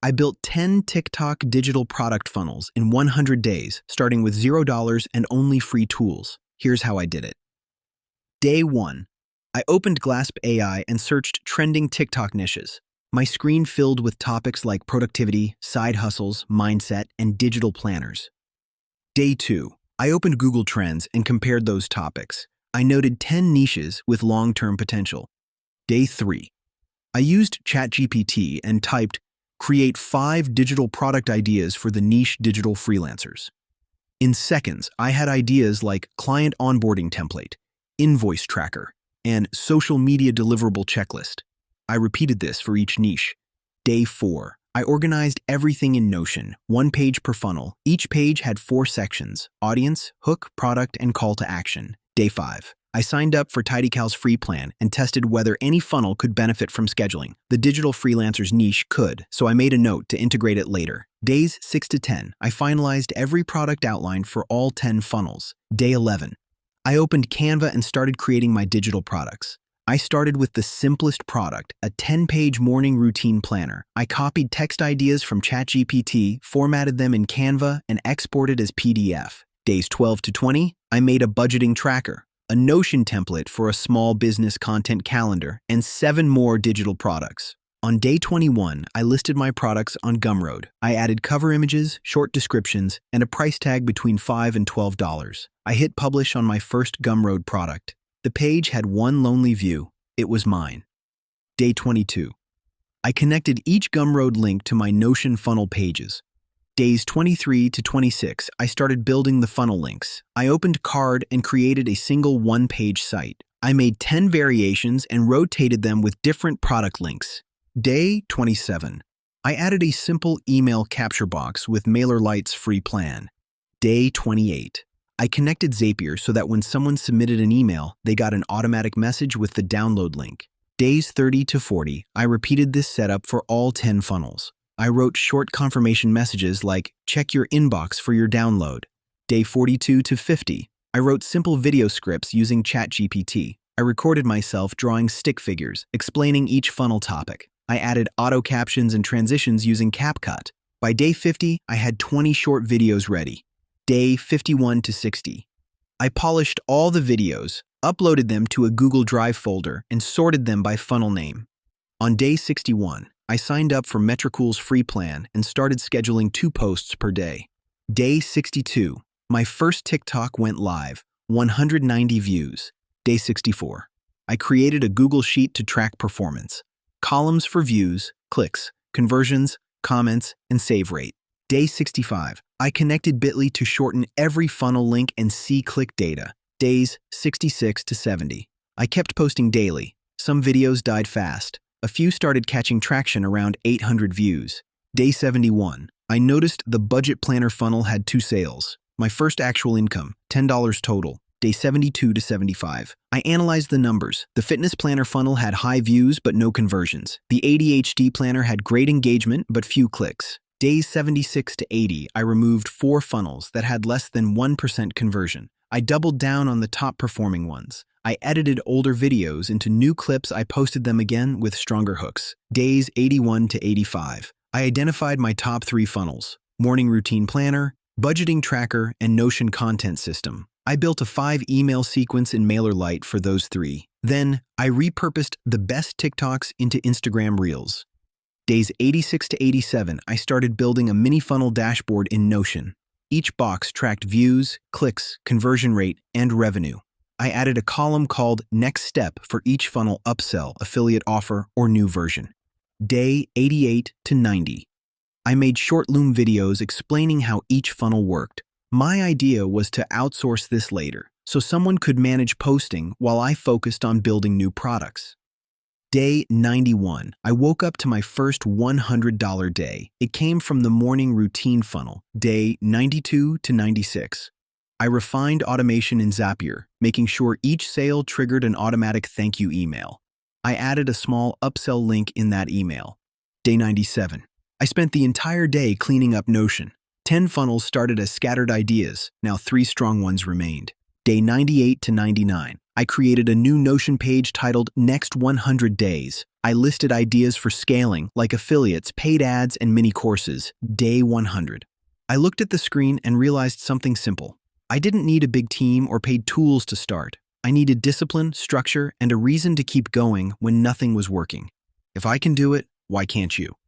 I built 10 TikTok digital product funnels in 100 days, starting with $0 and only free tools. Here's how I did it. Day 1. I opened Glasp AI and searched trending TikTok niches. My screen filled with topics like productivity, side hustles, mindset, and digital planners. Day 2. I opened Google Trends and compared those topics. I noted 10 niches with long-term potential. Day 3. I used ChatGPT and typed, "Create 5 digital product ideas for the niche digital freelancers." In seconds, I had ideas like client onboarding template, invoice tracker, and social media deliverable checklist. I repeated this for each niche. Day 4. I organized everything in Notion, 1 page per funnel. Each page had 4 sections: audience, hook, product, and call to action. Day 5. I signed up for TidyCal's free plan and tested whether any funnel could benefit from scheduling. The digital freelancers niche could, so I made a note to integrate it later. Days 6 to 10, I finalized every product outline for all 10 funnels. Day 11, I opened Canva and started creating my digital products. I started with the simplest product, a 10-page morning routine planner. I copied text ideas from ChatGPT, formatted them in Canva, and exported as PDF. Days 12 to 20, I made a budgeting tracker, a Notion template for a small business content calendar, and 7 more digital products. On day 21, I listed my products on Gumroad. I added cover images, short descriptions, and a price tag between $5 and $12. I hit publish on my first Gumroad product. The page had one lonely view. It was mine. Day 22. I connected each Gumroad link to my Notion funnel pages. Days 23 to 26, I started building the funnel links. I opened Card and created a single 1-page site. I made 10 variations and rotated them with different product links. Day 27, I added a simple email capture box with MailerLite's free plan. Day 28, I connected Zapier so that when someone submitted an email, they got an automatic message with the download link. Days 30 to 40, I repeated this setup for all 10 funnels. I wrote short confirmation messages like, "Check your inbox for your download." Day 42 to 50, I wrote simple video scripts using ChatGPT. I recorded myself drawing stick figures, explaining each funnel topic. I added auto captions and transitions using CapCut. By day 50, I had 20 short videos ready. Day 51 to 60, I polished all the videos, uploaded them to a Google Drive folder, and sorted them by funnel name. On day 61, I signed up for Metricool's free plan and started scheduling 2 posts per day. Day 62, my first TikTok went live, 190 views. Day 64, I created a Google Sheet to track performance. Columns for views, clicks, conversions, comments, and save rate. Day 65, I connected Bitly to shorten every funnel link and see click data. Days 66 to 70, I kept posting daily. Some videos died fast. A few started catching traction around 800 views. Day 71, I noticed the budget planner funnel had 2 sales. My first actual income, $10 total. Day 72 to 75, I analyzed the numbers. The fitness planner funnel had high views but no conversions. The ADHD planner had great engagement but few clicks. Days 76 to 80, I removed 4 funnels that had less than 1% conversion. I doubled down on the top performing ones. I edited older videos into new clips. I posted them again with stronger hooks. Days 81 to 85, I identified my top 3 funnels: morning routine planner, budgeting tracker, and Notion content system. I built a 5-email sequence in MailerLite for those 3. Then, I repurposed the best TikToks into Instagram Reels. Days 86 to 87, I started building a mini funnel dashboard in Notion. Each box tracked views, clicks, conversion rate, and revenue. I added a column called Next Step for each funnel: upsell, affiliate offer, or new version. Day 88 to 90, I made short Loom videos explaining how each funnel worked. My idea was to outsource this later, so someone could manage posting while I focused on building new products. Day 91, I woke up to my first $100 day. It came from the morning routine funnel. Day 92 to 96, I refined automation in Zapier, making sure each sale triggered an automatic thank you email. I added a small upsell link in that email. Day 97, I spent the entire day cleaning up Notion. 10 funnels started as scattered ideas, now 3 strong ones remained. Day 98 to 99, I created a new Notion page titled Next 100 Days. I listed ideas for scaling, like affiliates, paid ads, and mini courses. Day 100. I looked at the screen and realized something simple. I didn't need a big team or paid tools to start. I needed discipline, structure, and a reason to keep going when nothing was working. If I can do it, why can't you?